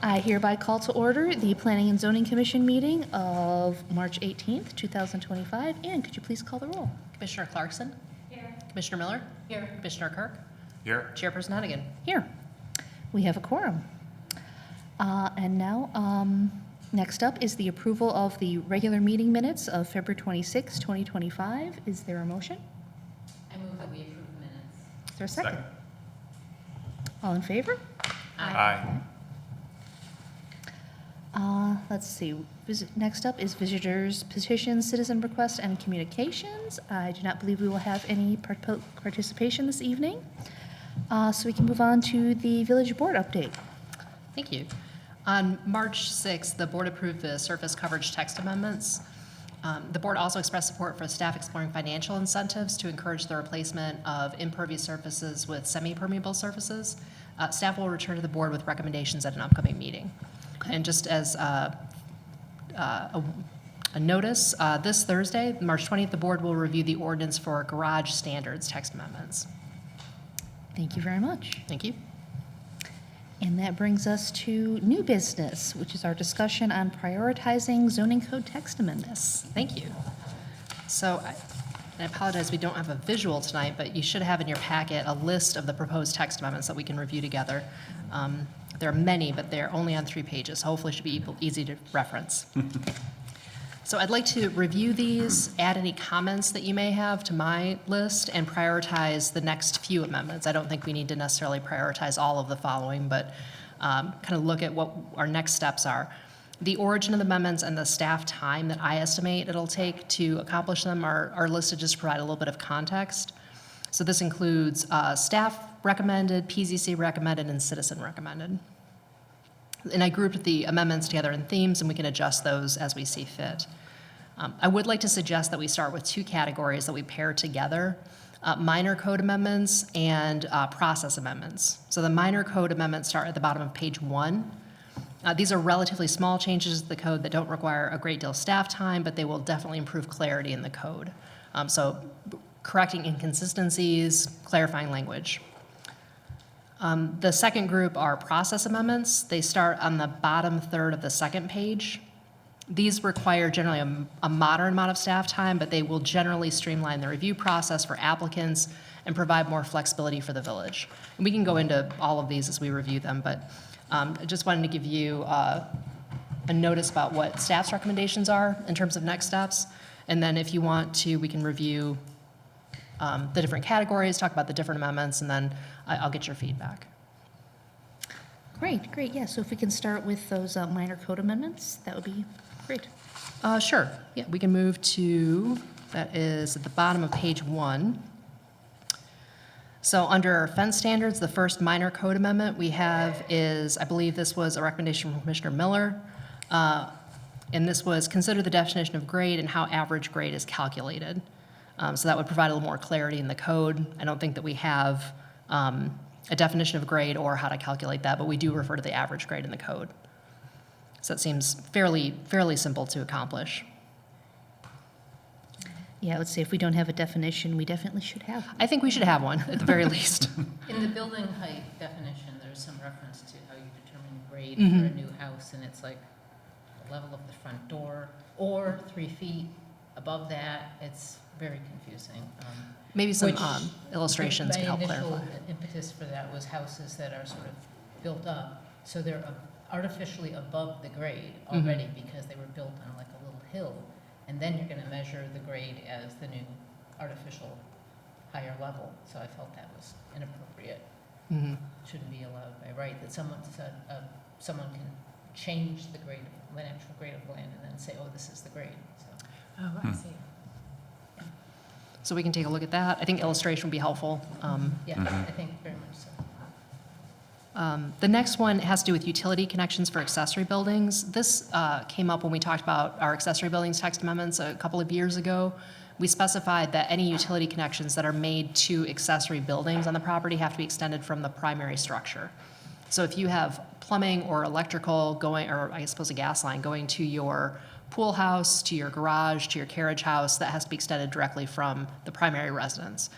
I hereby call to order the Planning and Zoning Commission meeting of March 18th, 2025. And could you please call the roll? Commissioner Clarkson? Here. Commissioner Miller? Here. Commissioner Kirk? Here. Chairperson Hennigan? Here. We have a quorum. And now, next up is the approval of the regular meeting minutes of February 26, 2025. Is there a motion? I move that we approve the minutes. Is there a second? All in favor? Aye. Let's see. Next up is visitors, petitions, citizen requests, and communications. I do not believe we will have any participation this evening. So we can move on to the village board update. Thank you. On March 6th, the board approved the surface coverage text amendments. The board also expressed support for staff exploring financial incentives to encourage the replacement of impervious surfaces with semi-permeable surfaces. Staff will return to the board with recommendations at an upcoming meeting. And just as a notice, this Thursday, March 20th, the board will review the ordinance for garage standards text amendments. Thank you very much. Thank you. And that brings us to new business, which is our discussion on prioritizing zoning code text amendments. Thank you. So I apologize, we don't have a visual tonight, but you should have in your packet a list of the proposed text amendments that we can review together. There are many, but they're only on 3 pages. Hopefully it should be easy to reference. So I'd like to review these, add any comments that you may have to my list, and prioritize the next few amendments. I don't think we need to necessarily prioritize all of the following, but kind of look at what our next steps are. The origin of the amendments and the staff time that I estimate it'll take to accomplish them are listed just to provide a little bit of context. So this includes staff recommended, PZC recommended, and citizen recommended. And I grouped the amendments together in themes, and we can adjust those as we see fit. I would like to suggest that we start with 2 categories that we pair together, minor code amendments and process amendments. So the minor code amendments start at the bottom of page 1. These are relatively small changes to the code that don't require a great deal of staff time, but they will definitely improve clarity in the code. So correcting inconsistencies, clarifying language. The second group are process amendments. They start on the bottom third of the second page. These require generally a moderate amount of staff time, but they will generally streamline the review process for applicants and provide more flexibility for the village. And we can go into all of these as we review them, but I just wanted to give you a notice about what staff's recommendations are in terms of next steps. And then if you want to, we can review the different categories, talk about the different amendments, and then I'll get your feedback. Great. Yeah, so if we can start with those minor code amendments, that would be great. Sure. Yeah, we can move to, that is at the bottom of page 1. So under fence standards, the first minor code amendment we have is, I believe this was a recommendation from Commissioner Miller, and this was consider the definition of grade and how average grade is calculated. So that would provide a little more clarity in the code. I don't think that we have a definition of grade or how to calculate that, but we do refer to the average grade in the code. So that seems fairly simple to accomplish. Yeah, I would say if we don't have a definition, we definitely should have one. I think we should have one at the very least. In the building height definition, there's some reference to how you determine grade Mhm. for a new house, and it's like the level of the front door or 3 feet above that. It's very confusing. Maybe some Which- illustrations can help My clarify. initial impetus for that was houses that are sort of built up, so they're artificially above the grade already because they were built on like a little hill. And then you're going to measure the grade as the new artificial higher level. So I felt that was inappropriate. Mhm. Shouldn't be allowed by right, that someone can change the grade, the natural grade of land and then say, oh, this is the grade, so. Oh, I see. So we can take a look at that. I think illustration would be helpful. Yeah, I think very much so. The next one has to do with utility connections for accessory buildings. This came up when we talked about our accessory buildings text amendments a couple of years ago. We specified that any utility connections that are made to accessory buildings on the property have to be extended from the primary structure. So if you have plumbing or electrical going, or I suppose a gas line going to your pool house, to your garage, to your carriage house, that has to be extended directly from the primary residence.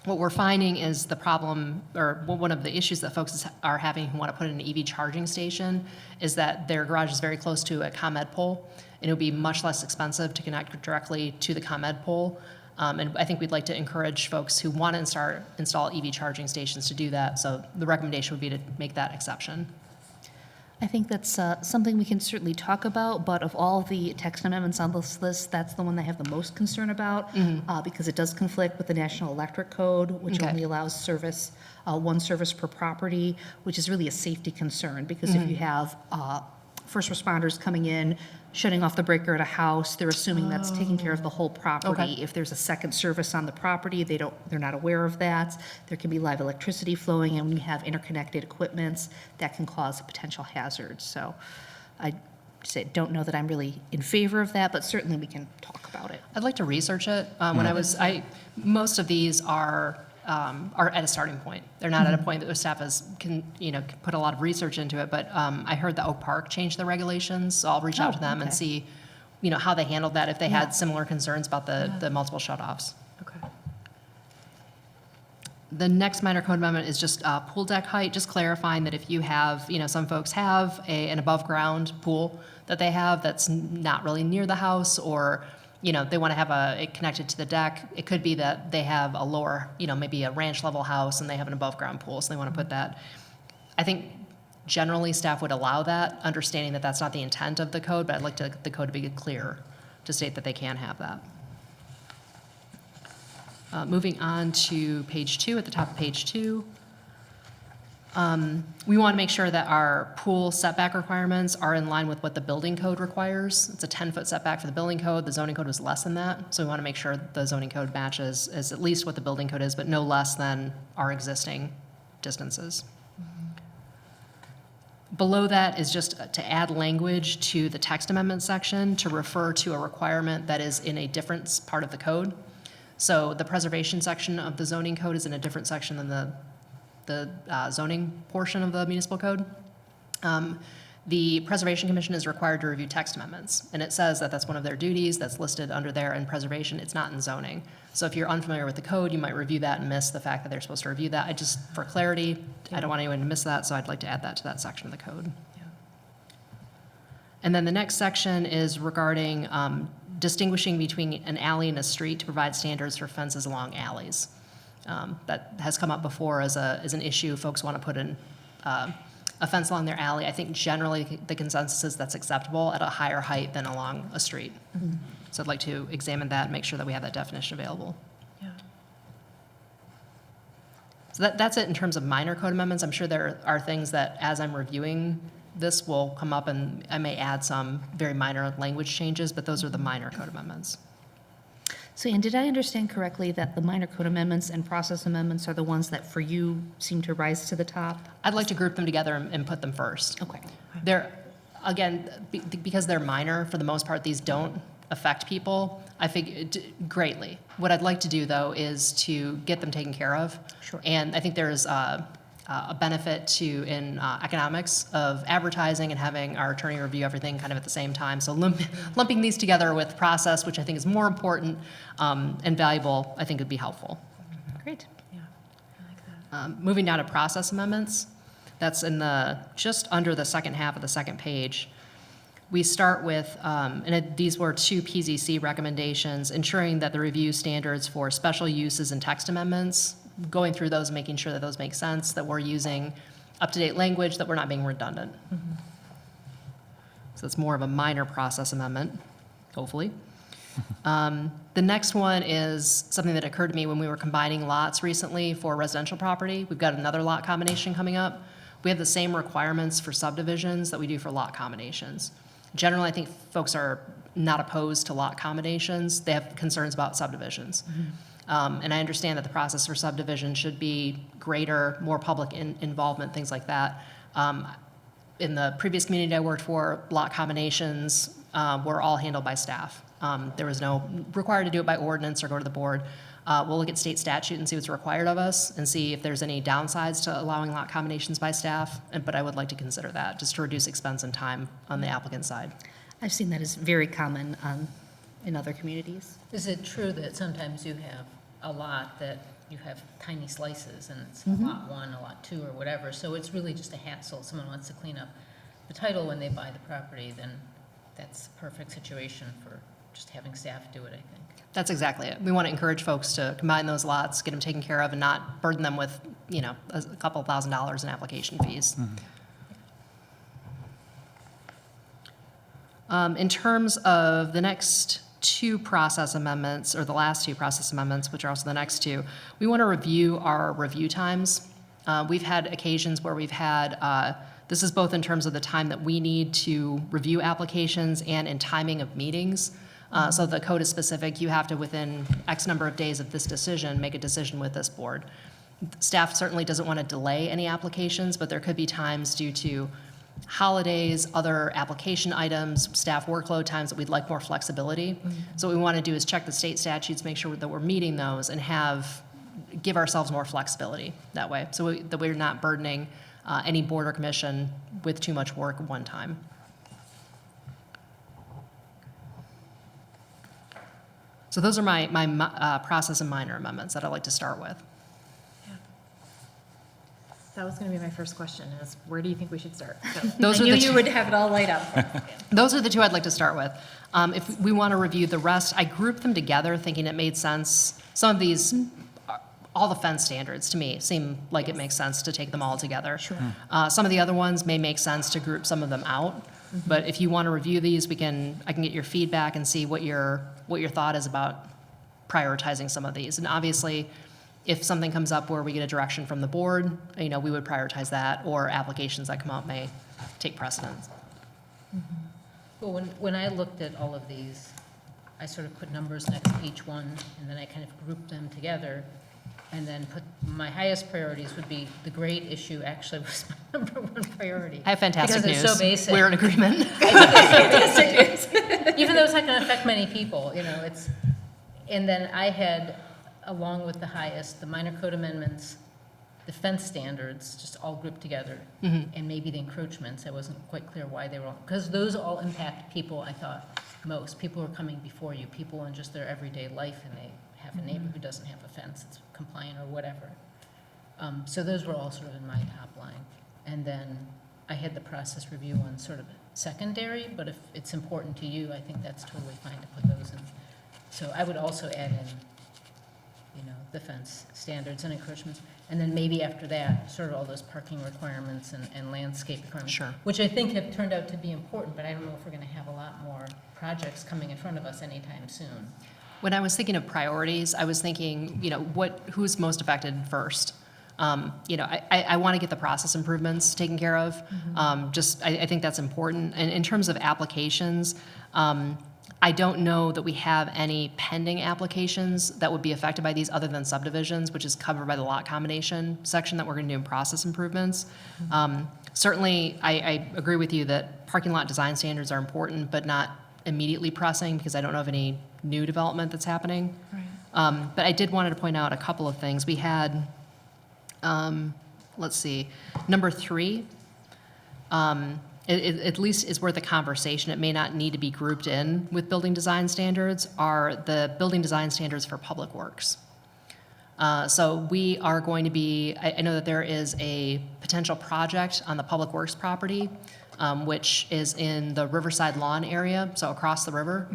what we're finding is the problem, or one of the issues that folks are having who want to put in an EV charging station is that their garage is very close to a ComEd pole, and it would be much less expensive to connect directly to the ComEd pole. And I think we'd like to encourage folks who want to install EV charging stations to do that. So the recommendation would be to make that exception. I think that's something we can certainly talk about, but of all the text amendments on this list, that's the one I have the most concern about, because it does conflict with the National Electric Code, which Okay. only allows service, one service per property, which is really a safety concern, because if you have first responders coming in, shutting off the breaker at a house, they're assuming that's taking care of the whole property. Okay. If there's a second service on the property, they're not aware of that. There can be live electricity flowing, and when you have interconnected equipments, that can cause a potential hazard. So I don't know that I'm really in favor of that, but certainly we can talk about it. I'd like to research it. Most of these are at a starting point. They're not at a point that the staff can put a lot of research into it, but I heard that Oak Park changed the regulations, so I'll reach out to them and okay. see, how they handled that, if they had similar concerns about the multiple shutoffs. Okay. The next minor code amendment is just pool deck height, just clarifying that if you have, some folks have an above-ground pool that they have that's not really near the house, or they want to have it connected to the deck. It could be that they have a lower, maybe a ranch level house and they have an above ground pool, so they want to put that. I think generally staff would allow that, understanding that that's not the intent of the code, but I'd like the code to be clear to state that they can have that. Moving on to page 2, at the top of page 2. We want to make sure that our pool setback requirements are in line with what the building code requires. It's a 10-foot setback for the building code. The zoning code was less than that. So we want to make sure the zoning code matches as at least what the building code is, but no less than our existing distances. Below that is just to add language to the text amendment section to refer to a requirement that is in a different part of the code. So the preservation section of the zoning code is in a different section than the zoning portion of the municipal code. The Preservation Commission is required to review text amendments, and it says that that's one of their duties that's listed under there in preservation. It's not in zoning. So if you're unfamiliar with the code, you might review that and miss the fact that they're supposed to review that. For clarity, I don't want anyone to miss that, so I'd like to add that to that section of the code. And then the next section is regarding distinguishing between an alley and a street to provide standards for fences along alleys. That has come up before as an issue. Folks want to put in a fence along their alley. I think generally the consensus is that's acceptable at a higher height than along a street. Mm-hmm. So I'd like to examine that and make sure that we have that definition available. Yeah. So that's it in terms of minor code amendments. I'm sure there are things that as I'm reviewing this will come up, and I may add some very minor language changes, but those are the minor code amendments. So, Ann, did I understand correctly that the minor code amendments and process amendments are the ones that for you seem to rise to the top? I'd like to group them together and put them first. Okay. They're, again, because they're minor, for the most part, these don't affect people, I figured greatly. What I'd like to do, though, is to get them taken care of. Sure. And I think there's a benefit in economics of advertising and having our attorney review everything kind of at the same time. So lumping these together with process, which I think is more important and valuable, I think would be helpful. Great. Yeah. I like that. Moving down to process amendments, that's in just under the second half of the second page. We start with, these were 2 PZC recommendations, ensuring that the review standards for special uses and text amendments, going through those, making sure that those make sense, that we're using up-to-date language, that we're not being redundant. So it's more of a minor process amendment, hopefully. The next one is something that occurred to me when we were combining lots recently for residential property. We've got another lot combination coming up. We have the same requirements for subdivisions that we do for lot combinations. Generally, I think folks are not opposed to lot combinations. They have concerns about subdivisions. And I understand that the process for subdivision should be greater, more public involvement, things like that. In the previous community I worked for, lot combinations were all handled by staff. There was no required to do it by ordinance or go to the board. We'll look at state statute and see what's required of us and see if there's any downsides to allowing lot combinations by staff. But I would like to consider that just to reduce expense and time on the applicant side. I've seen that as very common in other communities. Is it true that sometimes you have a lot that you have tiny slices, and it's lot 1, a lot 2, or whatever, so it's really just a hassle. If someone wants to clean up the title when they buy the property, then that's a perfect situation for just having staff do it, I think. That's exactly it. We want to encourage folks to combine those lots, get them taken care of, and not burden them with, a couple $1,000s in application fees. In terms of the next 2 process amendments, or the last 2 process amendments, which are also the next 2, we want to review our review times. We've had occasions where we've had, this is both in terms of the time that we need to review applications and in timing of meetings. So the code is specific. You have to, within X number of days of this decision, make a decision with this board. Staff certainly doesn't want to delay any applications, but there could be times due to holidays, other application items, staff workload times that we'd like more flexibility. So what we want to do is check the state statutes, make sure that we're meeting those, and give ourselves more flexibility that way, so that we're not burdening any board or commission with too much work at one time. So those are my process and minor amendments that I'd like to start with. That was going to be my first question, is where do you think we should start? So Those I are knew the you two- would have it all laid out. Those are the 2 I'd like to start with. If we want to review the rest, I grouped them together thinking it made sense. Some of these, all the fence standards to me seem like it makes sense to take them all together. Sure. Some of the other ones may make sense to group some of them out. But if you want to review these, I can get your feedback and see what your thought is about prioritizing some of these. And obviously, if something comes up where we get a direction from the board, we would prioritize that, or applications that come up may take precedence. Well, when I looked at all of these, I sort of put numbers next to each one, and then I kind of grouped them together, and then put, my highest priorities would be, the grade issue actually was my number 1 priority. I have fantastic news. Because it's so basic. We're in agreement. Even though it's not going to affect many people, and then I had, along with the highest, the minor code amendments, the fence standards, just all grouped together, and maybe the encroachments. I wasn't quite clear why they were all, because those all impact people, I thought, most. People who are coming before you, people in just their everyday life, and they have a neighbor who doesn't have a fence, it's compliant or whatever. So those were all sort of in my top line. And then I had the process review on sort of secondary, but if it's important to you, I think that's totally fine to put those in. So I would also add in, the fence standards and encroachments, and then maybe after that, sort of all those parking requirements and landscape requirements. Sure. Which I think have turned out to be important, but I don't know if we're going to have a lot more projects coming in front of us anytime soon. When I was thinking of priorities, I was thinking, who's most affected first? I want to get the process improvements taken care of. I think that's important. And in terms of applications, I don't know that we have any pending applications that would be affected by these other than subdivisions, which is covered by the lot combination section that we're going to do in process improvements. Certainly, I agree with you that parking lot design standards are important, but not immediately pressing, because I don't know of any new development that's happening. Right. But I did wanted to point out a couple of things. We had, let's see, number 3, it at least is worth a conversation. It may not need to be grouped in with building design standards, are the building design standards for public works. So we are going to be, I know that there is a potential project on the public works property, which is in the Riverside lawn area, so across the river.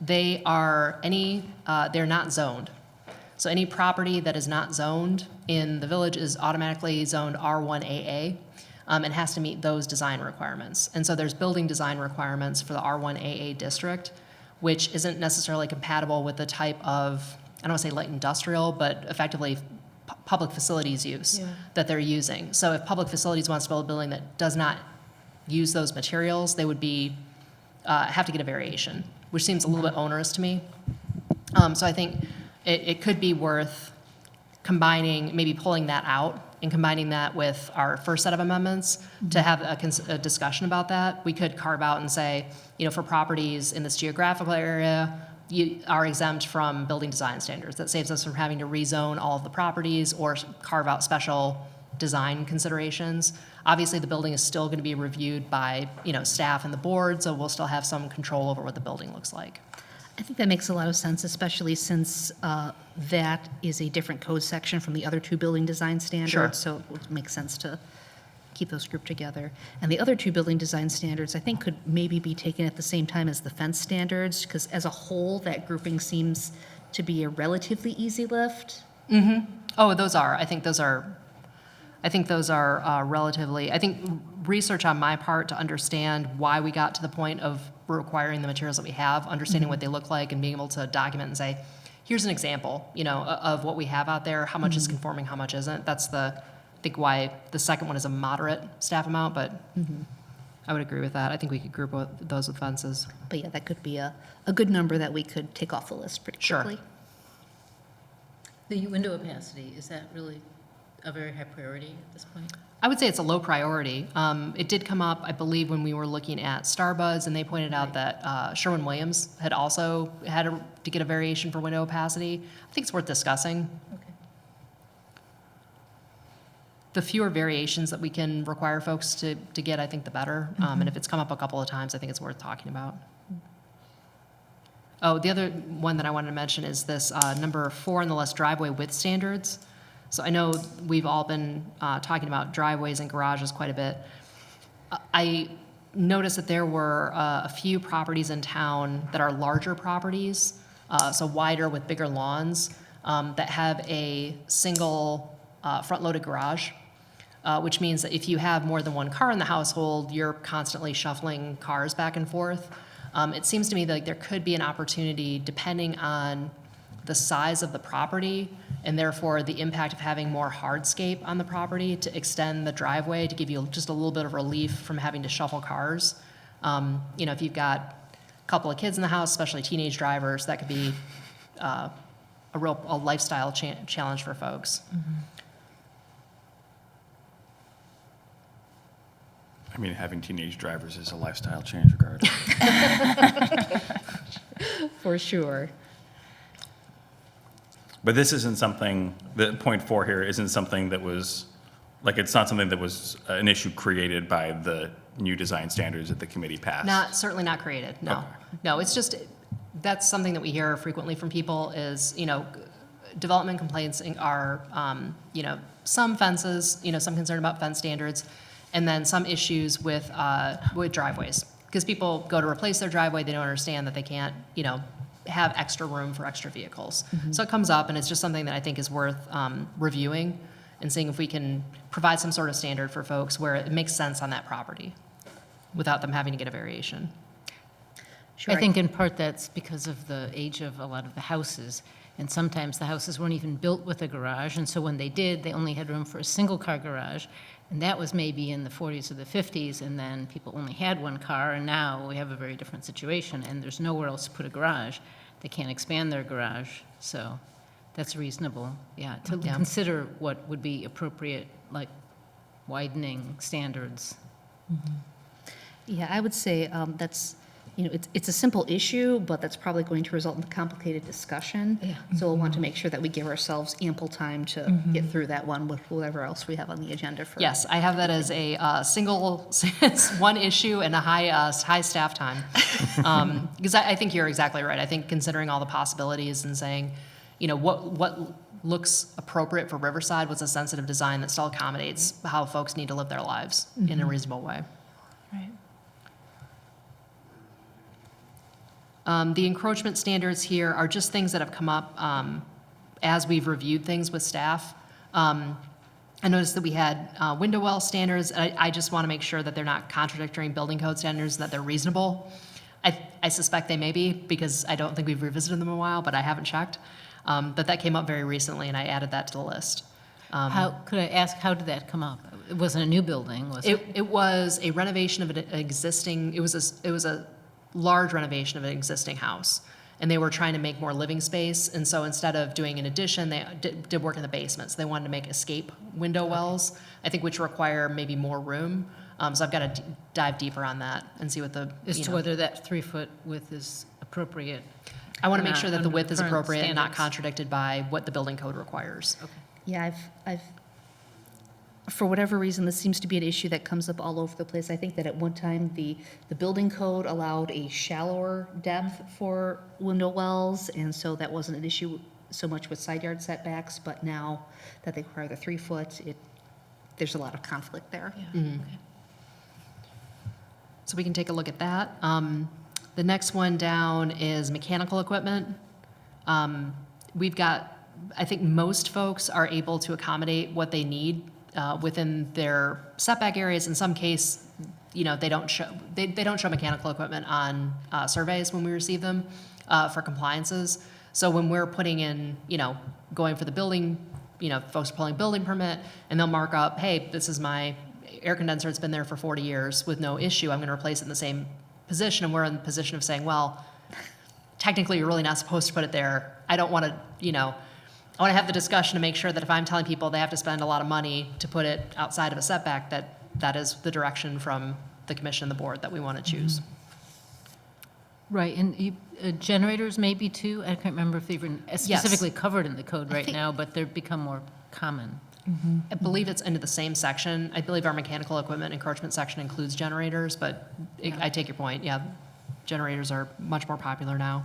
They are they're not zoned. So any property that is not zoned in the village is automatically zoned R1AA, and has to meet those design requirements. And so there's building design requirements for the R1AA district, which isn't necessarily compatible with the type of, I don't want to say light industrial, but effectively public facilities use that they're using. So if public facilities wants to build a building that does not use those materials, they would have to get a variation, which seems a little bit onerous to me. So I think it could be worth combining, maybe pulling that out and combining that with our first set of amendments to have a discussion about that. We could carve out and say, for properties in this geographical area, you are exempt from building design standards. That saves us from having to rezone all of the properties or carve out special design considerations. Obviously, the building is still going to be reviewed by, staff and the board, so we'll still have some control over what the building looks like. I think that makes a lot of sense, especially since that is a different code section from the other two building design standards. Sure. So it would make sense to keep those grouped together. And the other two building design standards, I think, could maybe be taken at the same time as the fence standards, because as a whole, that grouping seems to be a relatively easy lift. Oh, those are. I think those are relatively, I think research on my part to understand why we got to the point of requiring the materials that we have, understanding what they look like, and being able to document and say, here's an example, of what we have out there, how much is conforming, how much isn't. That's I think why the second one is a moderate staff amount, but I would agree with that. I think we could group those with fences. But yeah, that could be a good number that we could take off the list pretty Sure. quickly. The window opacity, is that really a very high priority at this point? I would say it's a low priority. It did come up, I believe, when we were looking at Starbuds, and they pointed out that Sherwin-Williams had also had to get a variation for window opacity. I think it's worth discussing. Okay. The fewer variations that we can require folks to get, I think the better. And if it's come up a couple of times, I think it's worth talking about. Oh, the other one that I wanted to mention is this number 4 on the list, driveway width standards. So I know we've all been talking about driveways and garages quite a bit. I noticed that there were a few properties in town that are larger properties, so wider with bigger lawns, that have a single front-loaded garage, which means that if you have more than one car in the household, you're constantly shuffling cars back and forth. It seems to me like there could be an opportunity, depending on the size of the property and therefore the impact of having more hardscape on the property, to extend the driveway to give you just a little bit of relief from having to shuffle cars. If you've got a couple of kids in the house, especially teenage drivers, that could be a lifestyle challenge for folks. I mean, having teenage drivers is a lifestyle change regardless. For sure. But this isn't something, the point 4 here isn't something that was, it's not something that was an issue created by the new design standards that the committee passed. Certainly not created, no. Okay. No, it's just, that's something that we hear frequently from people is, development complaints are, some fences, some concern about fence standards, and then some issues with driveways. Because people go to replace their driveway, they don't understand that they can't, have extra room for extra vehicles. So it comes up, and it's just something that I think is worth reviewing and seeing if we can provide some sort of standard for folks where it makes sense on that property without them having to get a variation. Sure. I think in part that's because of the age of a lot of the houses. And sometimes the houses weren't even built with a garage, and so when they did, they only had room for a single-car garage. And that was maybe in the 40s or the 50s, and then people only had one car, and now we have a very different situation, and there's nowhere else to put a garage. They can't expand their garage, so that's reasonable, to consider what would be appropriate, like widening standards. Yeah, I would say that's, it's a simple issue, but that's probably going to result in a complicated discussion. Yeah. So we'll want to make sure that we give ourselves ample time to get through that one with whatever else we have on the agenda for. Yes, I have that as a single, one issue and a high staff time. Because I think you're exactly right. I think considering all the possibilities and saying, what looks appropriate for Riverside, what's a sensitive design that still accommodates how folks need to live their lives in a reasonable way. Right. The encroachment standards here are just things that have come up as we've reviewed things with staff. I noticed that we had window well standards. I just want to make sure that they're not contradicting building code standards, that they're reasonable. I suspect they may be, because I don't think we've revisited them in a while, but I haven't checked. But that came up very recently, and I added that to the list. Could I ask, how did that come up? It wasn't a new building, was it? It was a renovation of an existing, it was a large renovation of an existing house, and they were trying to make more living space, and so instead of doing an addition, they did work in the basement. So they wanted to make escape window wells, I think, which require maybe more room. So I've got to dive deeper on that and see what As to whether that 3-foot width is appropriate. I want to make sure that the under width is current appropriate and not standards. contradicted by what the building code requires. Yeah, I've for whatever reason, this seems to be an issue that comes up all over the place. I think that at one time, the building code allowed a shallower depth for window wells, and so that wasn't an issue so much with side yard setbacks, but now that they require the 3 foot, there's a lot of conflict there. So we can take a look at that. The next one down is mechanical equipment. We've got, I think most folks are able to accommodate what they need within their setback areas. In some case, you know, they don't show mechanical equipment on surveys when we receive them for compliances. So when we're putting in, you know, going for the building, you know, folks are pulling building permit, and they'll mark up, hey, this is my air condenser, it's been there for 40 years with no issue, I'm gonna replace it in the same position, and we're in the position of saying, well, technically, you're really not supposed to put it there. I don't wanna, you know, I wanna have the discussion to make sure that if I'm telling people they have to spend a lot of money to put it outside of a setback, that is the direction from the commission and the board that we wanna choose. Right, and generators maybe too? I can't remember if they've been specifically covered in the code right think- now, but they've become more common. I believe it's into the same section. I believe our mechanical equipment encroachment section includes generators, but I take your point, yeah. Generators are much more popular now.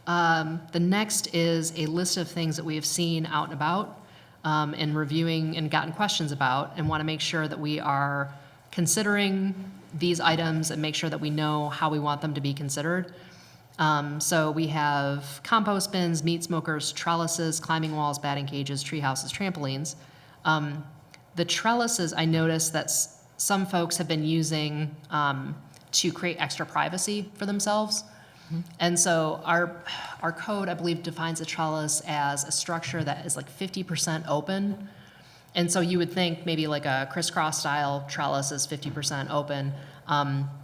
The next is a list of things that we have seen out and about and reviewing and gotten questions about, and want to make sure that we are considering these items and make sure that we know how we want them to be considered. So we have compost bins, meat smokers, trellises, climbing walls, batting cages, tree houses, trampolines. The trellises, I noticed that some folks have been using to create extra privacy for themselves. And so our code, I believe, defines a trellis as a structure that is like 50% open. And so you would think maybe like a crisscross style trellis is 50% open.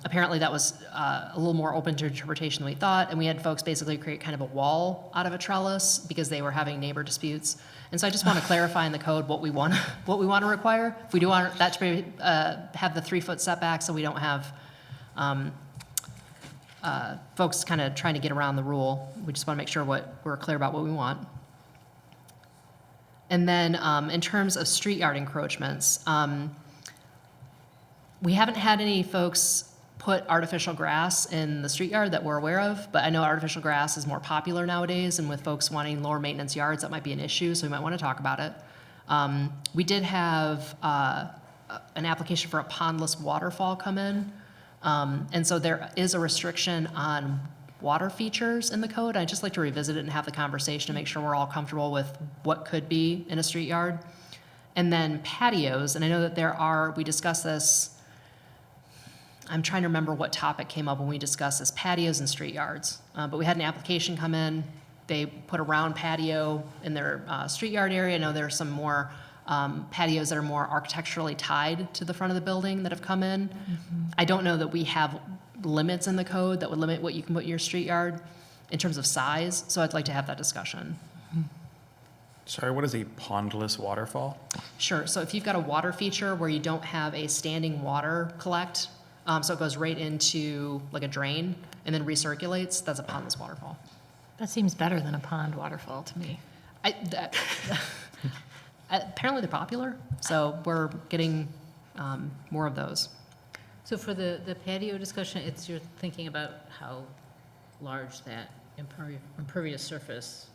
Apparently that was a little more open to interpretation than we thought, and we had folks basically create kind of a wall out of a trellis because they were having neighbor disputes. And so I just want to clarify in the code what we want to require. If we do want that to be, have the 3 foot setback, so we don't have folks kind of trying to get around the rule. We just want to make sure we're clear about what we want. And then in terms of street yard encroachments, we haven't had any folks put artificial grass in the street yard that we're aware of, but I know artificial grass is more popular nowadays, and with folks wanting lower maintenance yards, that might be an issue, so we might want to talk about it. We did have an application for a pondless waterfall come in, and so there is a restriction on water features in the code. I'd just like to revisit it and have the conversation to make sure we're all comfortable with what could be in a street yard. And then patios, and I know that we discussed this, I'm trying to remember what topic came up when we discussed this, patios and street yards. But we had an application come in, they put a round patio in their street yard area. I know there are some more patios that are more architecturally tied to the front of the building that have come in. I don't know that we have limits in the code that would limit what you can put in your street yard in terms of size, so I'd like to have that discussion. Sorry, what is a pondless waterfall? Sure, so if you've got a water feature where you don't have a standing water collect, so it goes right into like a drain and then recirculates, that's a pondless waterfall. That seems better than a pond waterfall to me. Apparently they're popular, so we're getting more of those. So for the patio discussion, you're thinking about how large that impervious surface,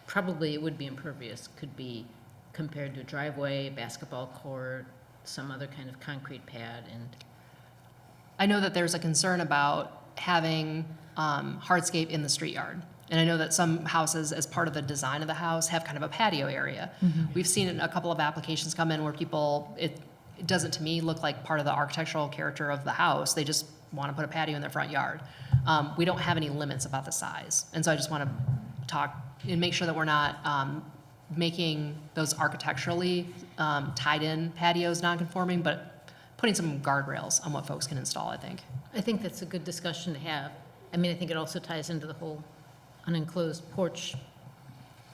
probably it would be impervious, could be compared to a driveway, basketball court, some other kind of concrete pad, and I know that there's a concern about having hardscape in the street yard. And I know that some houses, as part of the design of the house, have kind of a patio area. We've seen a couple of applications come in where people, it doesn't to me look like part of the architectural character of the house. They just want to put a patio in their front yard. We don't have any limits about the size. And so I just want to talk and make sure that we're not making those architecturally tied in patios non-conforming, but putting some guardrails on what folks can install, I think. I think that's a good discussion to have. I mean, I think it also ties into the whole unenclosed porch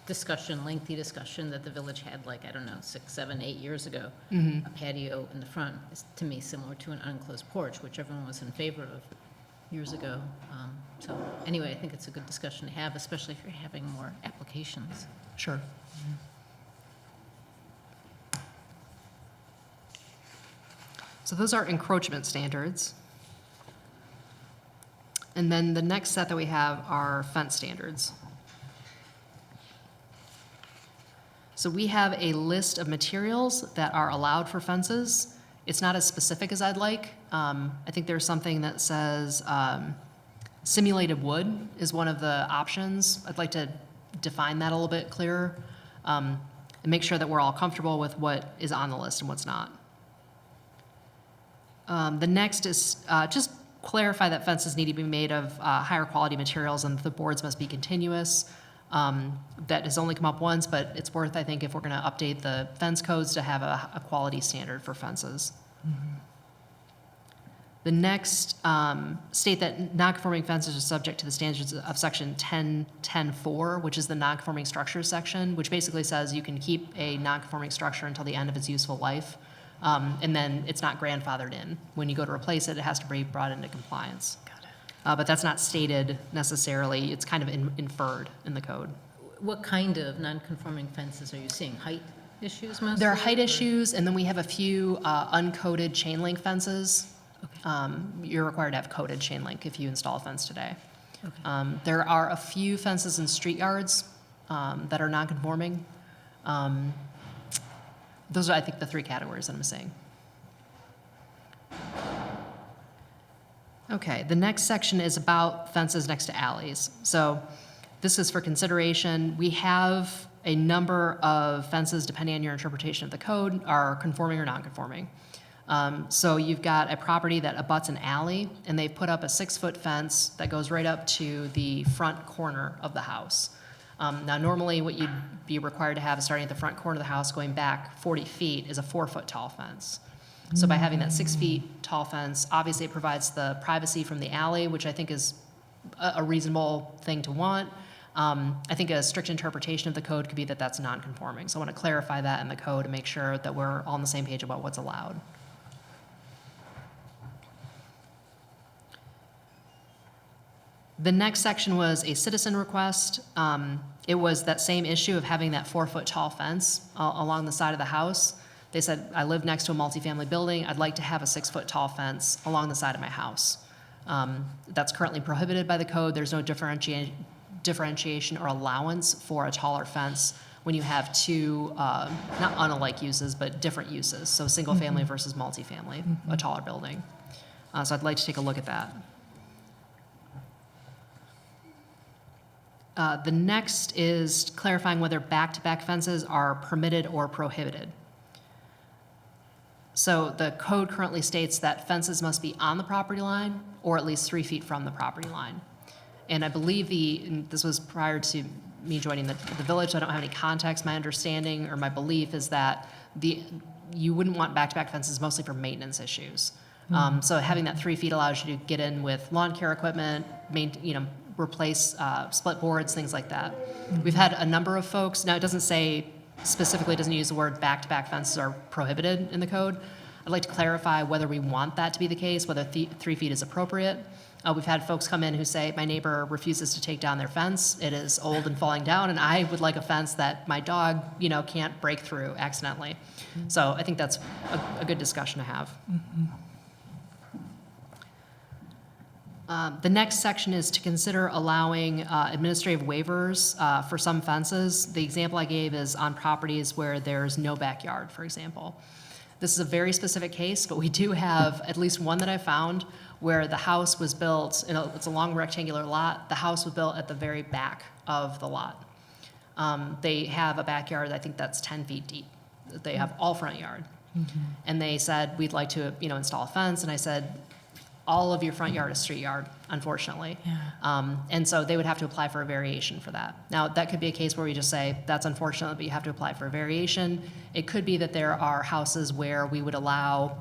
discussion, lengthy discussion that the village had like, I don't know, 6, 7, 8 years ago. A patio in the front is, to me, similar to an unenclosed porch, which everyone was in favor of years ago. So anyway, I think it's a good discussion to have, especially if you're having more applications. Sure. So those are encroachment standards. And then the next set that we have are fence standards. So we have a list of materials that are allowed for fences. It's not as specific as I'd like. I think there's something that says simulated wood is one of the options. I'd like to define that a little bit clearer and make sure that we're all comfortable with what is on the list and what's not. The next is just clarify that fences need to be made of higher quality materials and the boards must be continuous. That has only come up once, but it's worth, I think, if we're going to update the fence codes to have a quality standard for fences. Mm-hmm. The next state that non-conforming fences are subject to the standards of section 10.10.4, which is the non-conforming structures section, which basically says you can keep a non-conforming structure until the end of its useful life, and then it's not grandfathered in. When you go to replace it, it has to be brought into compliance. But that's not stated necessarily. It's kind of inferred in the code. What kind of non-conforming fences are you seeing? Height issues mostly? There are height or- issues, and then we have a few uncoded chain link fences. Okay. You're required to have coded chain link if you install a fence today. Okay. There are a few fences in street yards that are non-conforming. Those are, I think, the three categories that I'm seeing. Okay, the next section is about fences next to alleys. So this is for consideration. We have a number of fences, depending on your interpretation of the code, are conforming or non-conforming. So you've got a property that abuts an alley, and they've put up a 6-foot fence that goes right up to the front corner of the house. Now, normally what you'd be required to have starting at the front corner of the house going back 40 feet is a 4-foot tall fence. So by having that 6 feet tall fence, obviously it provides the privacy from the alley, which I think is a reasonable thing to want. I think a strict interpretation of the code could be that that's non-conforming. So I want to clarify that in the code and make sure that we're all on the same page about what's allowed. The next section was a citizen request. It was that same issue of having that 4-foot tall fence along the side of the house. They said, I live next to a multifamily building. I'd like to have a 6-foot tall fence along the side of my house. That's currently prohibited by the code. There's no differentiation or allowance for a taller fence when you have two, not unalike uses, but different uses. So single family versus multifamily, a taller building. So I'd like to take a look at that. The next is clarifying whether back-to-back fences are permitted or prohibited. So the code currently states that fences must be on the property line or at least 3 feet from the property line. And I believe and this was prior to me joining the village, so I don't have any context. My understanding or my belief is that you wouldn't want back-to-back fences mostly for maintenance issues. So having that 3 feet allows you to get in with lawn care equipment, replace split boards, things like that. We've had a number of folks, now it doesn't say, specifically doesn't use the word back-to-back fences are prohibited in the code. I'd like to clarify whether we want that to be the case, whether 3 feet is appropriate. We've had folks come in who say, my neighbor refuses to take down their fence. It is old and falling down, and I would like a fence that my dog, can't break through accidentally. So I think that's a good discussion to have. The next section is to consider allowing administrative waivers for some fences. The example I gave is on properties where there's no backyard, for example. This is a very specific case, but we do have at least one that I found where the house was built, it's a long rectangular lot. The house was built at the very back of the lot. They have a backyard, I think that's 10 feet deep. They have all front yard. And they said, we'd like to install a fence. And I said, all of your front yard is street yard, unfortunately. And so they would have to apply for a variation for that. Now, that could be a case where we just say, that's unfortunate, but you have to apply for a variation. It could be that there are houses where we would allow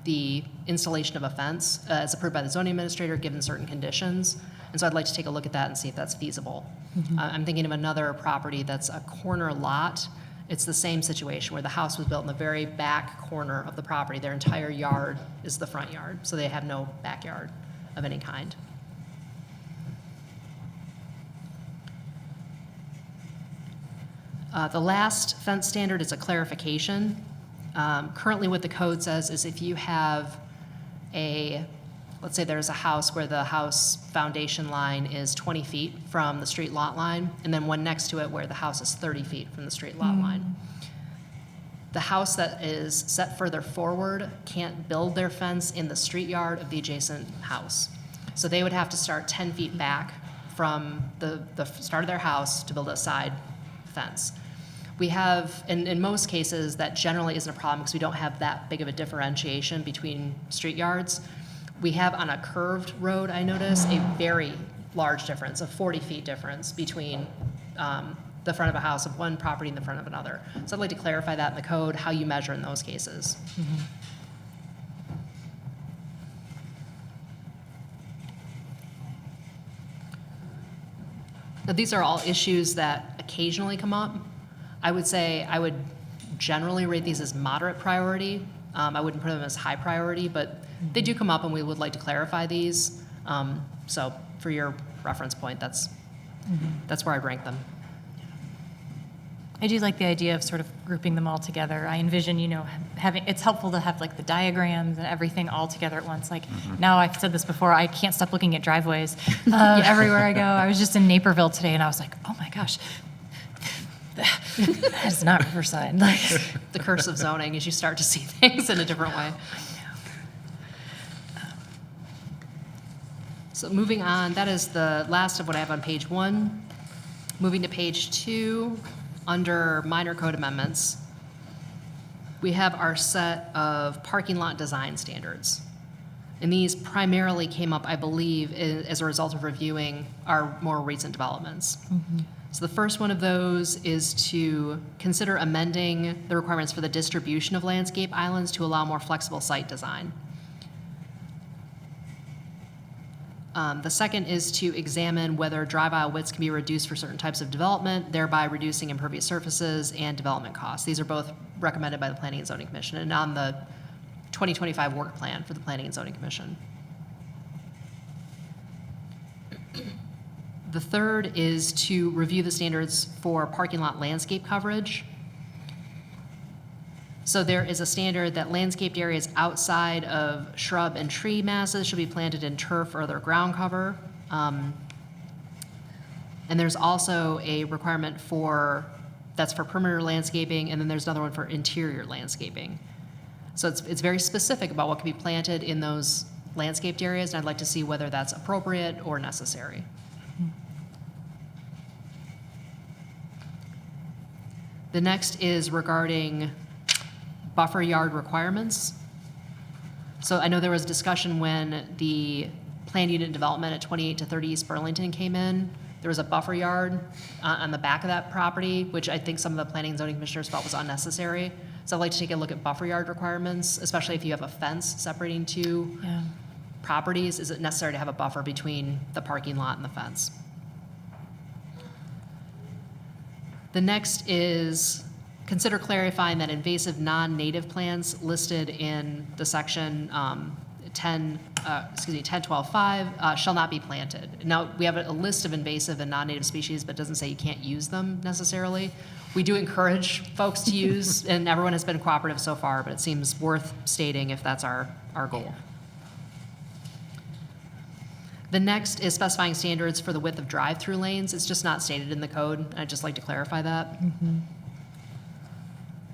the installation of a fence as approved by the zoning administrator, given certain conditions. And so I'd like to take a look at that and see if that's feasible. I'm thinking of another property that's a corner lot. It's the same situation where the house was built in the very back corner of the property. Their entire yard is the front yard, so they have no backyard of any kind. The last fence standard is a clarification. currently what the code says is if you have let's say there's a house where the house foundation line is 20 feet from the street lot line, and then one next to it where the house is 30 feet from the street lot line. The house that is set further forward can't build their fence in the street yard of the adjacent house. So they would have to start 10 feet back from the start of their house to build a side fence. We have, in most cases, that generally isn't a problem because we don't have that big of a differentiation between street yards. We have on a curved road, I notice, a very large difference, a 40 feet difference between the front of a house of one property and the front of another. So I'd like to clarify that in the code, how you measure in those cases. Now, these are all issues that occasionally come up. I would say I would generally rate these as moderate priority. I wouldn't put them as high priority, but they do come up and we would like to clarify these. So for your reference point, that's where I'd rank them. I do like the idea of sort of grouping them all together. I envision, having, it's helpful to have like the diagrams and everything all together at once. Like now I've said this before, I can't stop looking at driveways everywhere I go. I was just in Naperville today and I was like, oh my gosh, that is not Riverside. Like, The curse of zoning is you start to see things in a different way. So moving on, that is the last of what I have on page 1. Moving to page 2, under minor code amendments, we have our set of parking lot design standards. And these primarily came up, I believe, as a result of reviewing our more recent developments. So the first one of those is to consider amending the requirements for the distribution of landscape islands to allow more flexible site design. The second is to examine whether drive aisle widths can be reduced for certain types of development, thereby reducing impervious surfaces and development costs. These are both recommended by the Planning and Zoning Commission and on the 2025 work plan for the Planning and Zoning Commission. The third is to review the standards for parking lot landscape coverage. So there is a standard that landscaped areas outside of shrub and tree masses should be planted in turf or other ground cover. And there's also a requirement that's for perimeter landscaping, and then there's another one for interior landscaping. So it's very specific about what can be planted in those landscaped areas, and I'd like to see whether that's appropriate or necessary. The next is regarding buffer yard requirements. So I know there was discussion when the planned unit development at 28 to 30 East Burlington came in. There was a buffer yard on the back of that property, which I think some of the planning and zoning commissioners felt was unnecessary. So I'd like to take a look at buffer yard requirements, especially if you have a fence separating two properties. Is it necessary to have a buffer between the parking lot and the fence? The next is consider clarifying that invasive non-native plants listed in the section 10.12.5 shall not be planted. Now, we have a list of invasive and non-native species, but it doesn't say you can't use them necessarily. We do encourage folks to use, and everyone has been cooperative so far, but it seems worth stating if that's our goal. The next is specifying standards for the width of drive-through lanes. It's just not stated in the code. I'd just like to clarify that.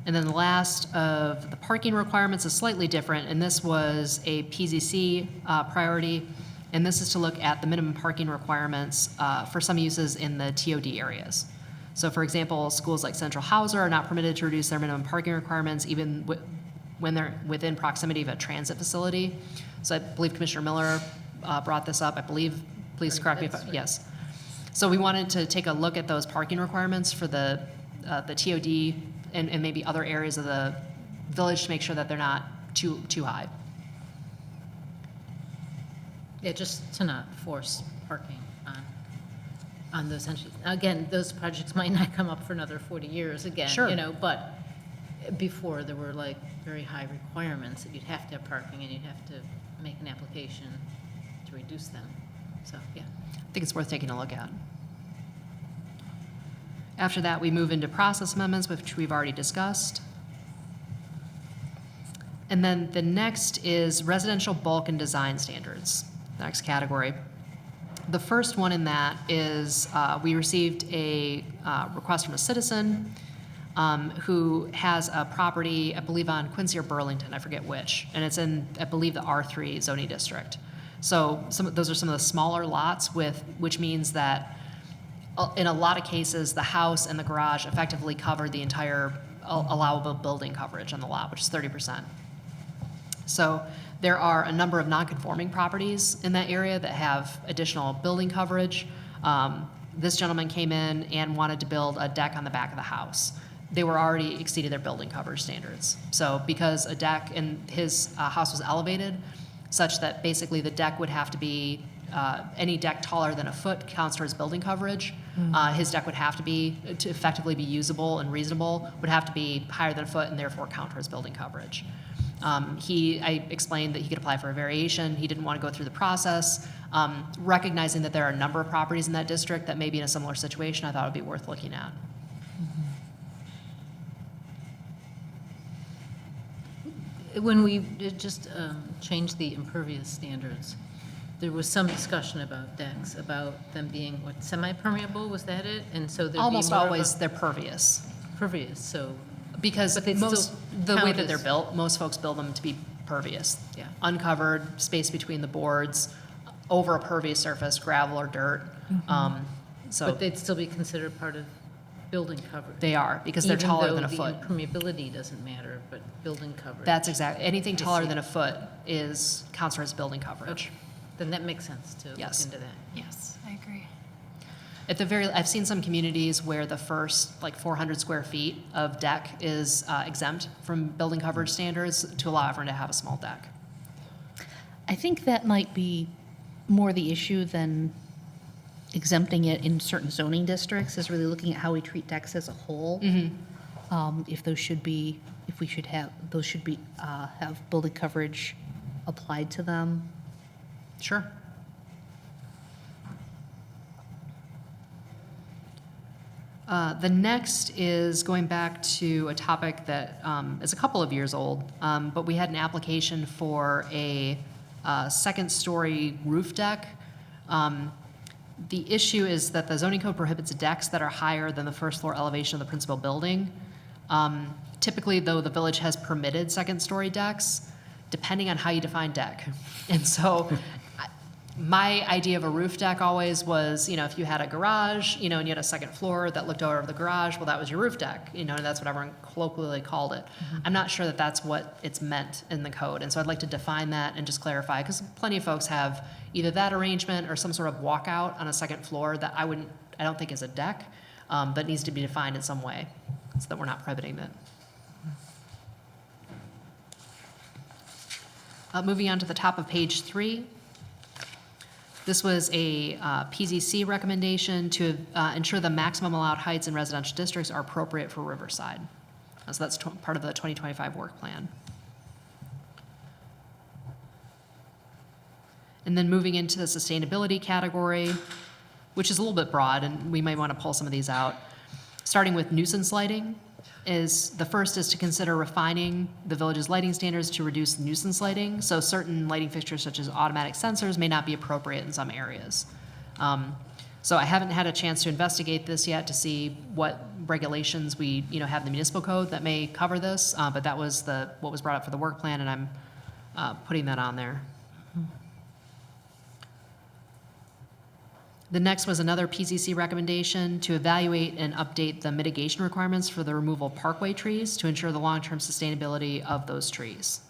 And then the last of the parking requirements is slightly different, and this was a PZC priority, and this is to look at the minimum parking requirements for some uses in the TOD areas. So for example, schools like Central Hauser are not permitted to reduce their minimum parking requirements even when they're within proximity of a transit facility. So I believe Commissioner Miller brought this up, I believe. Please correct me if yes. So we wanted to take a look at those parking requirements for the TOD and maybe other areas of the village to make sure that they're not too high. Yeah, just to not force parking on those entities. Again, those projects might not come up for another 40 years again, Sure. But before there were like very high requirements that you'd have to have parking and you'd have to make an application to reduce them. So, yeah. I think it's worth taking a look at. After that, we move into process amendments, which we've already discussed. And then the next is residential bulk and design standards, the next category. The first one in that is we received a request from a citizen who has a property, I believe on Quincy or Burlington, I forget which, and it's in, I believe, the R3 zoning district. So those are some of the smaller lots which means that in a lot of cases, the house and the garage effectively cover the entire allowable building coverage on the lot, which is 30%. So there are a number of non-conforming properties in that area that have additional building coverage. This gentleman came in and wanted to build a deck on the back of the house. They were already exceeded their building coverage standards. So because a deck in his house was elevated, such that basically the deck would have to be, any deck taller than a foot counts towards building coverage. His deck would have to be, to effectively be usable and reasonable, would have to be higher than a foot and therefore count towards building coverage. I explained that he could apply for a variation. He didn't want to go through the process. Recognizing that there are a number of properties in that district that may be in a similar situation, I thought it would be worth looking at. When we just changed the impervious standards, there was some discussion about decks, about them being, what, semi-permeable, was that it? And so there'd be Almost more of a- always they're pervious. Pervious, so, Because But they'd most, still the way count that they're as- built, most folks build them to be pervious. Yeah. Uncovered, space between the boards, over a pervious surface, gravel or dirt. So but they'd still be considered part of building coverage. they are, because they're taller than a foot. Even though the impermeability doesn't matter, but building coverage. That's exactly, anything taller see. than a foot counts towards building coverage. Then that makes sense to look Yes. into that. Yes, I agree. I've seen some communities where the first like 400 square feet of deck is exempt from building coverage standards to allow everyone to have a small deck. I think that might be more the issue than exempting it in certain zoning districts, is really looking at how we treat decks as a whole. If those should be, if we should have, those should be, have building coverage applied to them. Sure. The next is going back to a topic that is a couple of years old, but we had an application for a second-story roof deck. The issue is that the zoning code prohibits decks that are higher than the first floor elevation of the principal building. Typically, though, the village has permitted second-story decks, depending on how you define deck. And so my idea of a roof deck always was, if you had a garage, and you had a second floor that looked over the garage, well, that was your roof deck, and that's what everyone colloquially called it. I'm not sure that that's what it's meant in the code, and so I'd like to define that and just clarify, because plenty of folks have either that arrangement or some sort of walkout on a second floor that I don't think is a deck, but needs to be defined in some way, so that we're not prohibiting it. Moving on to the top of page 3. This was a PZC recommendation to ensure the maximum allowed heights in residential districts are appropriate for Riverside. So that's part of the 2025 work plan. And then moving into the sustainability category, which is a little bit broad, and we might want to pull some of these out. Starting with nuisance lighting, the first is to consider refining the village's lighting standards to reduce nuisance lighting. So certain lighting fixtures such as automatic sensors may not be appropriate in some areas. So I haven't had a chance to investigate this yet to see what regulations we have in the municipal code that may cover this, but that was what was brought up for the work plan, and I'm putting that on there. The next was another PCC recommendation to evaluate and update the mitigation requirements for the removal of parkway trees to ensure the long-term sustainability of those trees.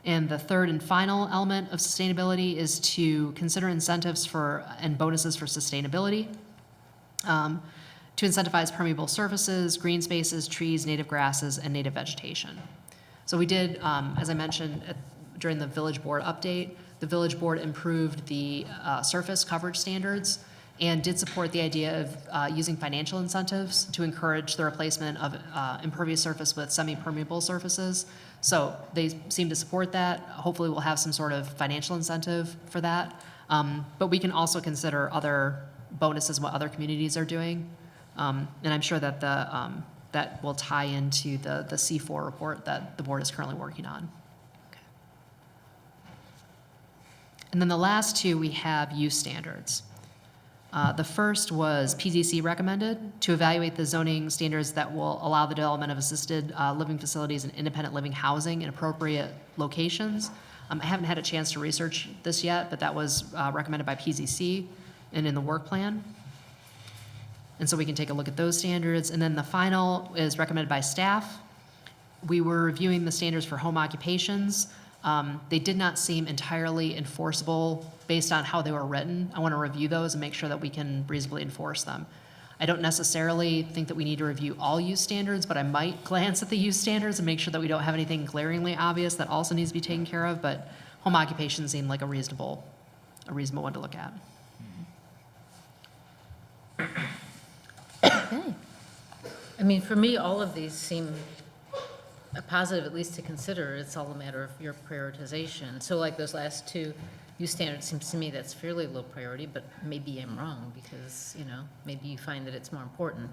And the third and final element of sustainability is to consider incentives and bonuses for sustainability. To incentivize permeable surfaces, green spaces, trees, native grasses, and native vegetation. So we did, as I mentioned during the village board update, the village board improved the surface coverage standards and did support the idea of using financial incentives to encourage the replacement of impervious surface with semi-permeable surfaces. So they seem to support that. Hopefully we'll have some sort of financial incentive for that. But we can also consider other bonuses what other communities are doing. And I'm sure that that will tie into the C4 report that the board is currently working on. And then the last two, we have use standards. The first was PZC recommended to evaluate the zoning standards that will allow the development of assisted living facilities and independent living housing in appropriate locations. I haven't had a chance to research this yet, but that was recommended by PZC and in the work plan. And so we can take a look at those standards. And then the final is recommended by staff. We were reviewing the standards for home occupations. They did not seem entirely enforceable based on how they were written. I want to review those and make sure that we can reasonably enforce them. I don't necessarily think that we need to review all use standards, but I might glance at the use standards and make sure that we don't have anything glaringly obvious that also needs to be taken care of, but home occupation seemed like a reasonable one to look at. Okay. I mean, for me, all of these seem a positive, at least to consider. It's all a matter of your prioritization. So like those last two use standards, seems to me that's fairly low priority, but maybe I'm wrong because, you know, maybe you find that it's more important.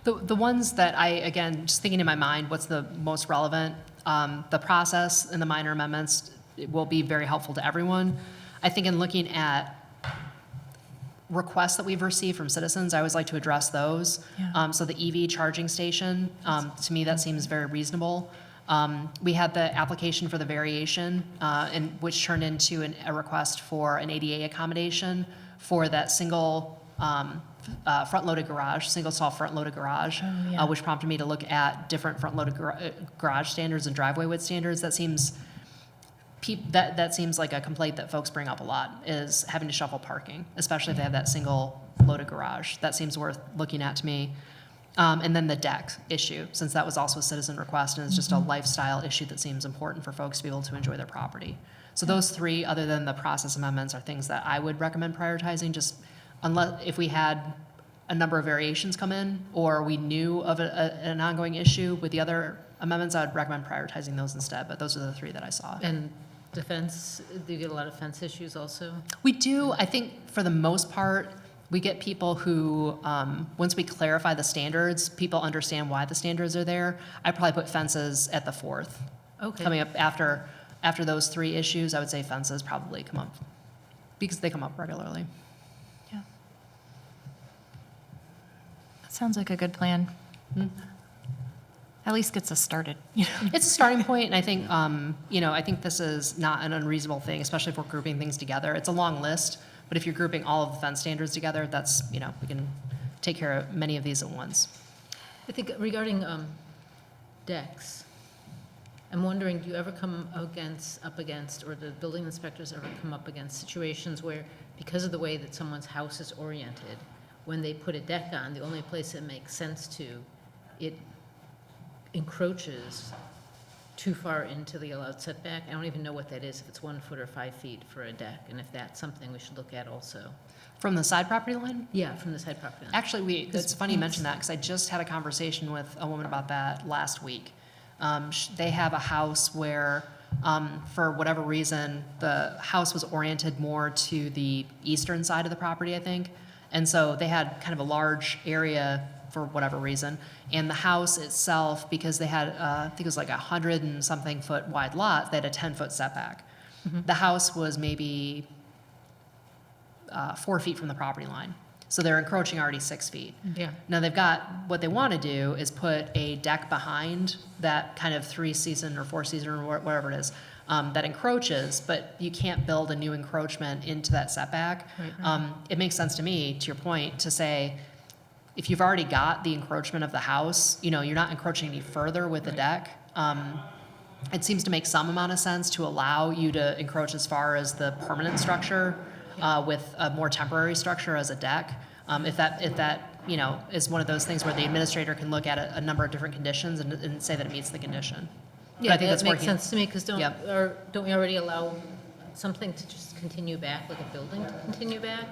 The ones that again, just thinking in my mind, what's the most relevant, the process and the minor amendments will be very helpful to everyone. I think in looking at requests that we've received from citizens, I always like to address those. Yeah. So the EV charging station, to me, that seems very reasonable. We had the application for the variation, which turned into a request for an ADA accommodation for that single front-loaded garage, single-stall front-loaded garage, yeah. which prompted me to look at different front-loaded garage standards and driveway width standards. That seems that seems like a complaint that folks bring up a lot, is having to shuffle parking, especially if they have that single loaded garage. That seems worth looking at to me. And then the deck issue, since that was also a citizen request and it's just a lifestyle issue that seems important for folks to be able to enjoy their property. So those three, other than the process amendments, are things that I would recommend prioritizing, just unless if we had a number of variations come in or we knew of an ongoing issue with the other amendments, I would recommend prioritizing those instead. But those are the three that I saw. And defense, do you get a lot of fence issues also? We do. I think for the most part, we get people who, once we clarify the standards, people understand why the standards are there. I probably put fences at the fourth. Okay. Coming up after those three issues, I would say fences probably come up because they come up regularly. Yeah. That sounds like a good plan. At least gets us started. You know? It's a starting point, and I think, I think this is not an unreasonable thing, especially if we're grouping things together. It's a long list, but if you're grouping all of the fence standards together, that's, we can take care of many of these at once. I think regarding decks, I'm wondering, do you ever come up against, or the building inspectors ever come up against situations where, because of the way that someone's house is oriented, when they put a deck on, the only place it makes sense to, it encroaches too far into the allowed setback? I don't even know what that is, if it's 1 foot or 5 feet for a deck, and if that's something we should look at also. From the side property line? Yeah, from the side property line. Actually, it's funny you mention that, because I just had a conversation with a woman about that last week. They have a house where, for whatever reason, the house was oriented more to the eastern side of the property, I think. And so they had kind of a large area for whatever reason. And the house itself, because they had, I think it was like 100 and something foot wide lot, they had a 10-foot setback. Mm-hmm. The house was maybe 4 feet from the property line. So they're encroaching already 6 feet. Yeah. Now they've got, what they want to do is put a deck behind that kind of 3-season or 4-season or whatever it is, that encroaches, but you can't build a new encroachment into that setback. Right. It makes sense to me, to your point, to say, if you've already got the encroachment of the house, you're not encroaching any further with the deck. It seems to make some amount of sense to allow you to encroach as far as the permanent structure with a more temporary structure as a deck. If that is one of those things where the administrator can look at a number of different conditions and say that it meets the condition. Yeah, But I think that that's makes working. sense to me, because don't Yep. we already allow something to just continue back, like a building to continue back?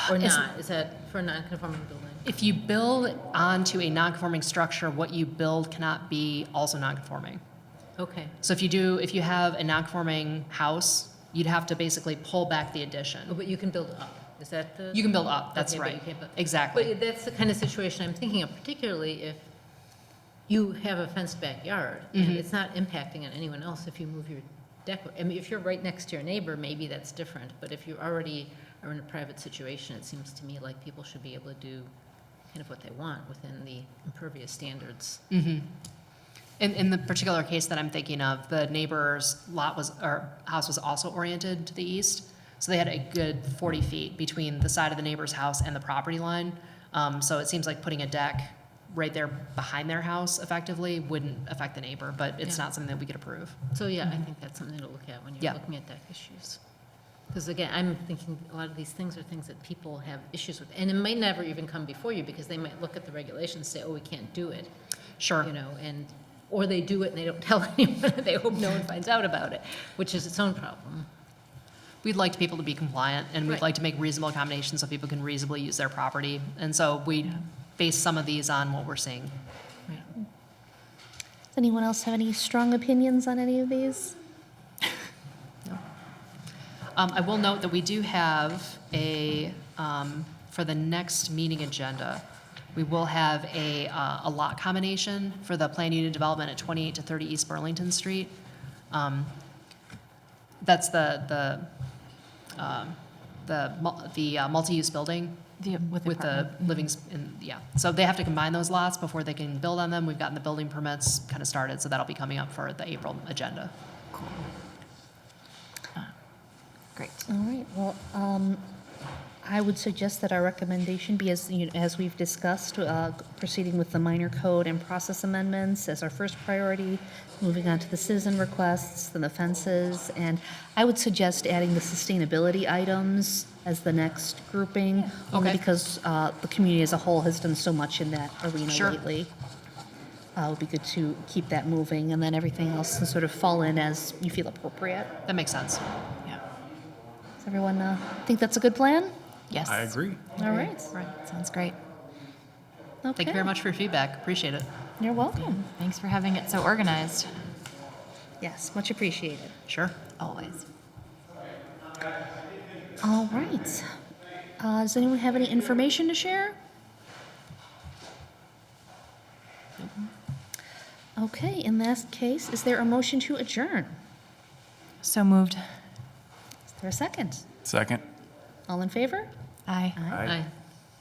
Or It's- not? Is that for a non-conforming building? If you build onto a non-conforming structure, what you build cannot be also non-conforming. Okay. So if you have a non-conforming house, you'd have to basically pull back the addition. Oh, but you can build up. Is that the? You can build up, that's Okay, but right. you can't build- Exactly. But that's the kind of situation I'm thinking of, particularly if you have a fenced backyard, and Mhm. it's not impacting on anyone else if you move your deck. I mean, if you're right next to your neighbor, maybe that's different, but if you already are in a private situation, it seems to me like people should be able to do kind of what they want within the impervious standards. Mhm. In the particular case that I'm thinking of, the neighbor's house was also oriented to the east. So they had a good 40 feet between the side of the neighbor's house and the property line. So it seems like putting a deck right there behind their house effectively wouldn't affect the neighbor, but it's Yeah. not something that we could approve. So, yeah, I think that's something to look at when you're Yeah. looking at deck issues. Because again, I'm thinking a lot of these things are things that people have issues with, and it might never even come before you, because they might look at the regulations and say, oh, we can't do it, Sure. you know, or they do it and they don't tell anyone, they hope no one finds out about it, which is its own problem. We'd like people to be compliant, and we'd Right. like to make reasonable accommodations so people can reasonably use their property. And so we base some of these on what we're seeing. Does anyone else have any strong opinions on any of these? I will note that we do have for the next meeting agenda, we will have a lot combination for the planned unit development at 28 to 30 East Burlington Street. That's the multi-use building With with the apartment. living, yeah. So they have to combine those lots before they can build on them. We've gotten the building permits kind of started, so that'll be coming up for the April agenda. Great. All right, well, I would suggest that our recommendation be, as we've discussed, proceeding with the minor code and process amendments as our first priority, moving on to the citizen requests, then the fences, and I would suggest adding the sustainability items as the next grouping, only Okay. because the community as a whole has done so much in that arena Sure. lately. It would be good to keep that moving, and then everything else can sort of fall in as you feel appropriate. That makes sense. Yeah. Does everyone think that's a good plan? Yes. I agree. All right. Right, sounds great. Thank you very much for your feedback. Appreciate it. You're welcome. Thanks for having it so organized. Yes, much appreciated. Sure. Always. All right. Does anyone have any information to share? Okay, in that case, is there a motion to adjourn? So moved. Is there a second? Second. All in favor? Aye.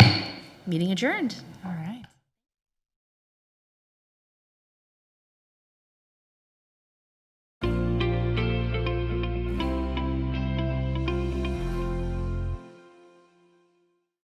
Aye. Meeting adjourned. All right.